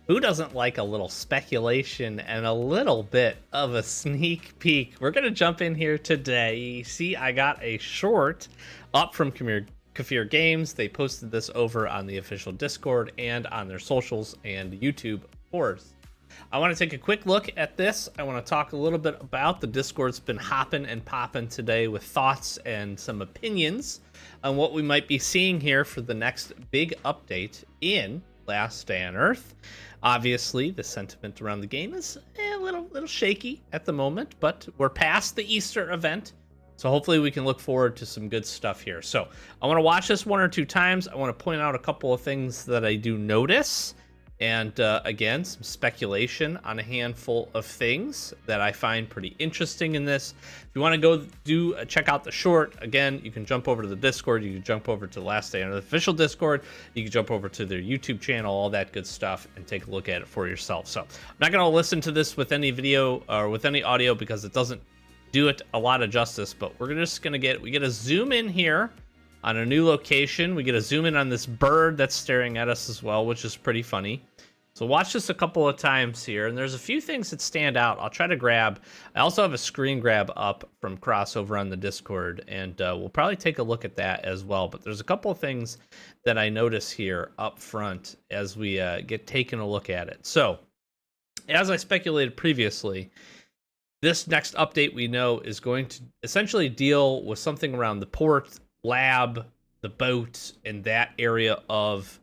Who doesn't like a little speculation and a little bit of a sneak peek? We're going to jump in here today. See, I got a short up from Kefir Games. They posted this over on the official Discord and on their socials and YouTube, of course. I want to take a quick look at this. I want to talk a little bit about the Discord's been hopping and popping today with thoughts and some opinions on what we might be seeing here for the next big update in Last Day on Earth. Obviously, the sentiment around the game is a little shaky at the moment, but we're past the Easter event, so hopefully we can look forward to some good stuff here. So I want to watch this one or two times. I want to point out a couple of things that I do notice, and again, some speculation on a handful of things that I find pretty interesting in this. If you want to go check out the short, again, you can jump over to the Discord, you can jump over to the Last Day on the official Discord, you can jump over to their YouTube channel, all that good stuff, and take a look at it for yourself. So I'm not going to listen to this with any video or with any audio because it doesn't do it a lot of justice, but we get a zoom in here on a new location. We get a zoom in on this bird that's staring at us as well, which is pretty funny. So watch this a couple of times here, and there's a few things that stand out. I'll try to grab. I also have a screen grab up from Crossover on the Discord, and we'll probably take a look at that as well. But there's a couple of things that I notice here up front as we get taken a look at it. So, as I speculated previously, this next update we know is going to essentially deal with something around the port, lab, the boat, and that area of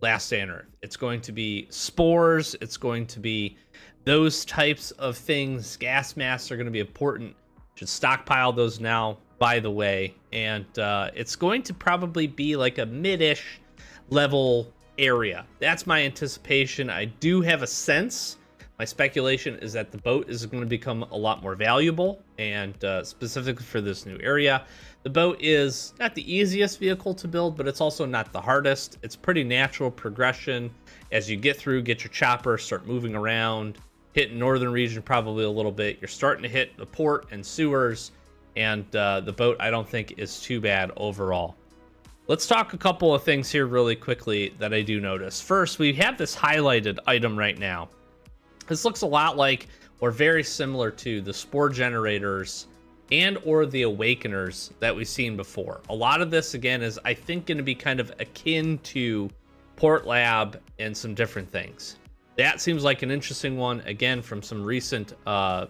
Last Day on Earth. It's going to be spores. It's going to be those types of things. Gas masks are going to be important. Should stockpile those now, by the way. And it's going to probably be like a mid-ish level area. That's my anticipation. I do have a sense. My speculation is that the boat is going to become a lot more valuable, and specifically for this new area. The boat is not the easiest vehicle to build, but it's also not the hardest. It's pretty natural progression as you get through, get your chopper, start moving around, hit northern region probably a little bit. You're starting to hit the port and sewers, and the boat I don't think is too bad overall. Let's talk a couple of things here really quickly that I do notice. First, we have this highlighted item right now. This looks a lot like, or very similar to, the spore generators and or the awakeners that we've seen before. A lot of this, again, is I think going to be kind of akin to Port Lab and some different things. That seems like an interesting one, again, from some recent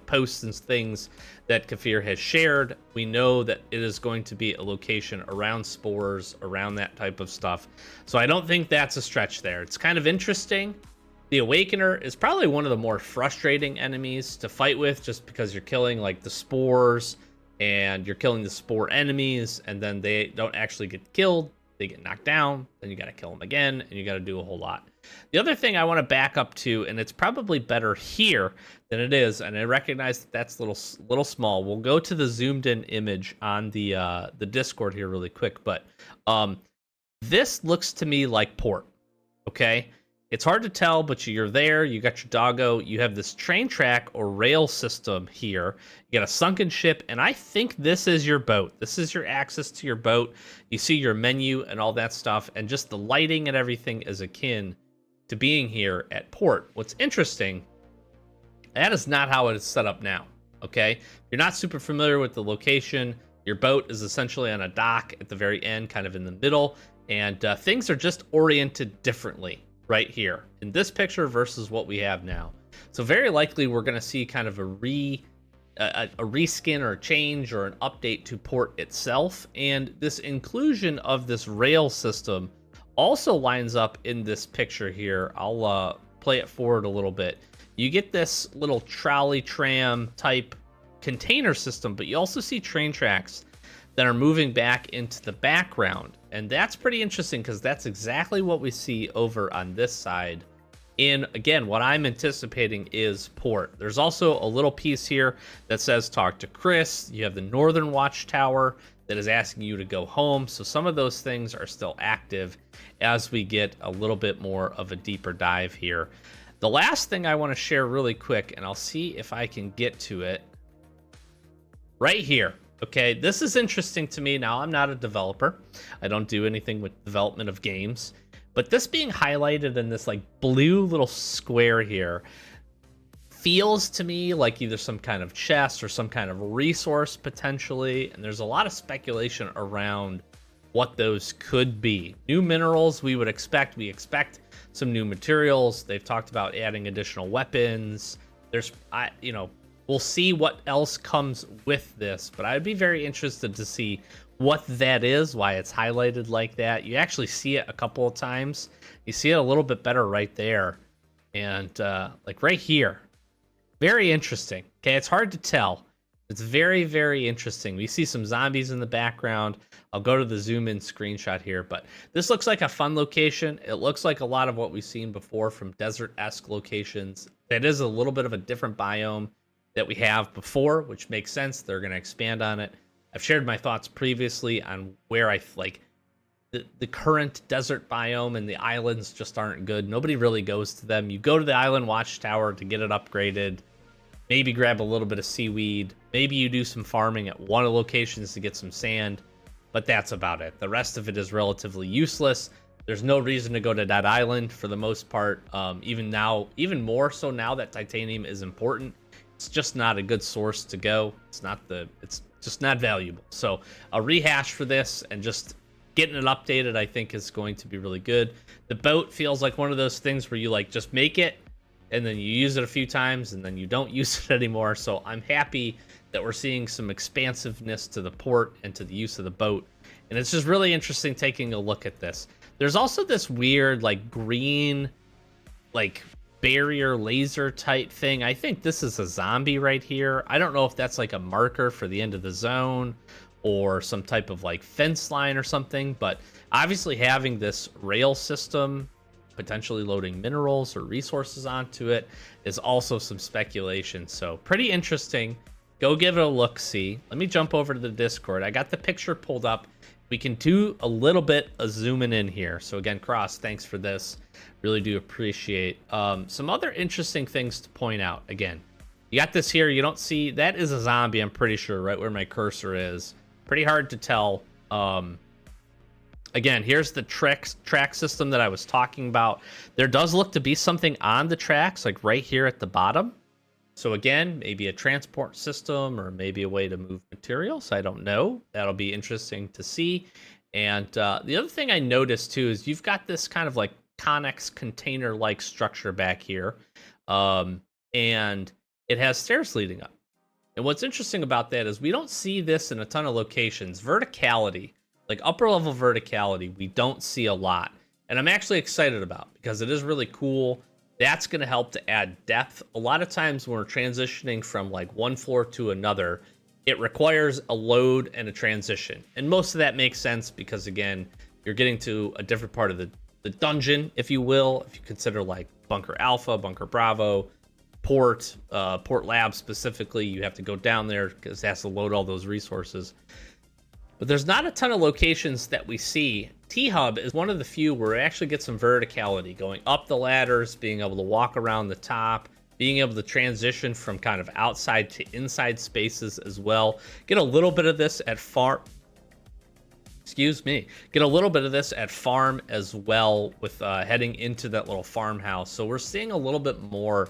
posts and things that Kefir has shared. We know that it is going to be a location around spores, around that type of stuff. So I don't think that's a stretch there. It's kind of interesting. The Awakener is probably one of the more frustrating enemies to fight with, just because you're killing like the spores and you're killing the spore enemies, and then they don't actually get killed. They get knocked down, then you got to kill them again, and you got to do a whole lot. The other thing I want to back up to, and it's probably better here than it is, and I recognize that that's a little small. We'll go to the zoomed in image on the Discord here really quick, but this looks to me like port. Okay. It's hard to tell, but you're there. You got your doggo. You have this train track or rail system here. You got a sunken ship, and I think this is your boat. This is your access to your boat. You see your menu and all that stuff, and just the lighting and everything is akin to being here at port. What's interesting, that is not how it is set up now, okay? If you're not super familiar with the location, your boat is essentially on a dock at the very end, kind of in the middle, and things are just oriented differently right here in this picture versus what we have now. So very likely we're going to see kind of a reskin or a change or an update to port itself. And this inclusion of this rail system also lines up in this picture here. I'll play it forward a little bit. You get this little trolley tram type container system, but you also see train tracks that are moving back into the background. And that's pretty interesting because that's exactly what we see over on this side. In, again, what I'm anticipating is port. There's also a little piece here that says talk to Chris. You have the Northern Watchtower that is asking you to go home. So some of those things are still active as we get a little bit more of a deeper dive here. The last thing I want to share really quick, and I'll see if I can get to it right here. Okay, this is interesting to me. Now, I'm not a developer. I don't do anything with development of games. But this being highlighted in this like blue little square here feels to me like either some kind of chest or some kind of resource potentially, and there's a lot of speculation around what those could be. New minerals we expect some new materials. They've talked about adding additional weapons. We'll see what else comes with this, but I'd be very interested to see what that is, why it's highlighted like that. You actually see it a couple of times. You see it a little bit better right there, and like right here. Very interesting. Okay, it's hard to tell. It's very, very interesting. We see some zombies in the background. I'll go to the zoom in screenshot here, but this looks like a fun location. It looks like a lot of what we've seen before from desert-esque locations. That is a little bit of a different biome that we have before, which makes sense. They're going to expand on it. I've shared my thoughts previously on where I like the current desert biome, and the islands just aren't good. Nobody really goes to them. You go to the island watchtower to get it upgraded. Maybe grab a little bit of seaweed. Maybe you do some farming at one of the locations to get some sand, but that's about it. The rest of it is relatively useless. There's no reason to go to that island for the most part. Even more so now that titanium is important. It's just not a good source to go. It's just not valuable. So a rehash for this and just getting it updated, I think, is going to be really good. The boat feels like one of those things where you like just make it, and then you use it a few times, and then you don't use it anymore. So I'm happy that we're seeing some expansiveness to the port and to the use of the boat. And it's just really interesting taking a look at this. There's also this weird, like, green, like, barrier laser type thing. I think this is a zombie right here. I don't know if that's, like, a marker for the end of the zone or some type of, like, fence line or something. But obviously having this rail system potentially loading minerals or resources onto it is also some speculation. So pretty interesting. Go give it a look see. Let me jump over to the Discord. I got the picture pulled up. We can do a little bit of zooming in here. So again, Cross, thanks for this. Really do appreciate. Some other interesting things to point out. Again, you got this here. You don't see, that is a zombie, I'm pretty sure, right where my cursor is. Pretty hard to tell. Again, here's the track system that I was talking about. There does look to be something on the tracks, like right here at the bottom. So again, maybe a transport system or maybe a way to move materials. I don't know. That'll be interesting to see. And the other thing I noticed too is you've got this kind of like Connex container-like structure back here. And it has stairs leading up. And what's interesting about that is we don't see this in a ton of locations. Verticality, like upper level verticality, we don't see a lot. And I'm actually excited about because it is really cool. That's going to help to add depth. A lot of times when we're transitioning from like one floor to another, it requires a load and a transition. And most of that makes sense because, again, you're getting to a different part of the dungeon, if you will. If you consider like Bunker Alpha, Bunker Bravo, Port Lab specifically, you have to go down there because it has to load all those resources. But there's not a ton of locations that we see. T-Hub is one of the few where we actually get some verticality, going up the ladders, being able to walk around the top, being able to transition from kind of outside to inside spaces as well. Get a little bit of this at farm. Excuse me. Get a little bit of this at farm as well with heading into that little farmhouse. So we're seeing a little bit more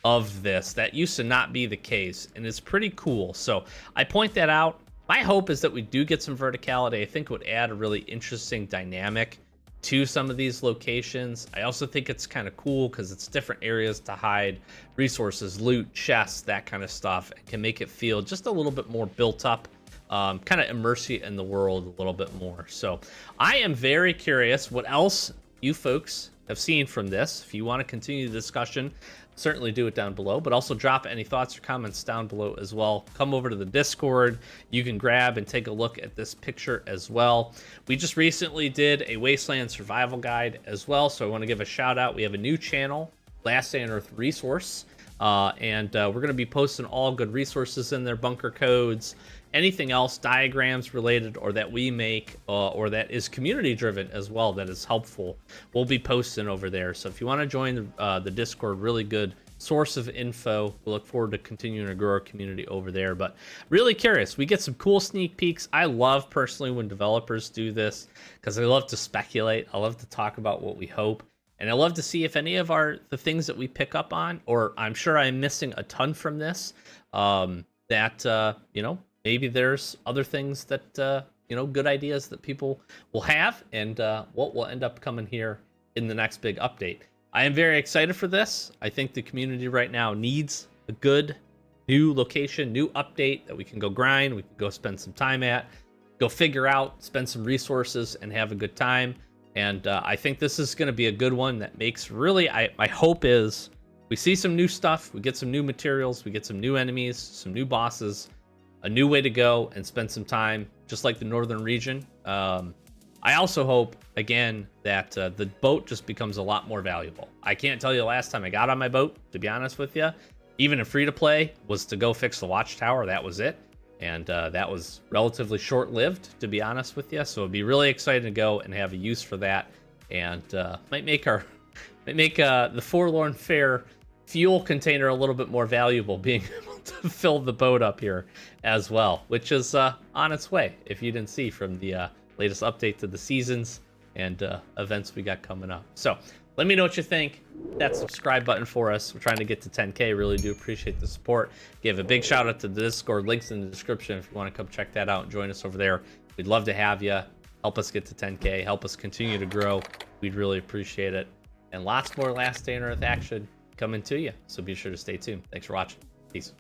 of this. That used to not be the case, and it's pretty cool. So I point that out. My hope is that we do get some verticality. I think it would add a really interesting dynamic to some of these locations. I also think it's kind of cool because it's different areas to hide resources, loot, chests, that kind of stuff. It can make it feel just a little bit more built up, kind of immerse you in the world a little bit more. So I am very curious what else you folks have seen from this. If you want to continue the discussion, certainly do it down below, but also drop any thoughts or comments down below as well. Come over to the Discord. You can grab and take a look at this picture as well. We just recently did a Wasteland survival guide as well, so I want to give a shout out. We have a new channel, Last Day on Earth Resource, and we're going to be posting all good resources in there, bunker codes, anything else, diagrams related or that we make or that is community driven as well that is helpful. We'll be posting over there. So if you want to join the Discord, really good source of info. We look forward to continuing to grow our community over there. But really curious. We get some cool sneak peeks. I love personally when developers do this because I love to speculate. I love to talk about what we hope. And I love to see if any of the things that we pick up on, or I'm sure I'm missing a ton from this, maybe there's other things that, good ideas that people will have, and what will end up coming here in the next big update. I am very excited for this. I think the community right now needs a good new location, new update that we can go grind, we can go spend some time at, go figure out, spend some resources, and have a good time. And I think this is going to be a good one that makes really, my hope is we see some new stuff, we get some new materials, we get some new enemies, some new bosses, a new way to go and spend some time, just like the northern region. I also hope, again, that the boat just becomes a lot more valuable. I can't tell you the last time I got on my boat, to be honest with you. Even in free-to-play, was to go fix the watchtower. That was it. And that was relatively short-lived, to be honest with you. So it'd be really exciting to go and have a use for that. And might make the Forlorn Fair fuel container a little bit more valuable, being able to fill the boat up here as well, which is on its way, if you didn't see from the latest update to the seasons and events we got coming up. So let me know what you think. Hit that subscribe button for us. We're trying to get to 10K. Really do appreciate the support. Give a big shout out to the Discord. Links in the description if you want to come check that out and join us over there. We'd love to have you. Help us get to 10K. Help us continue to grow. We'd really appreciate it. And lots more Last Day on Earth action coming to you. So be sure to stay tuned. Thanks for watching. Peace.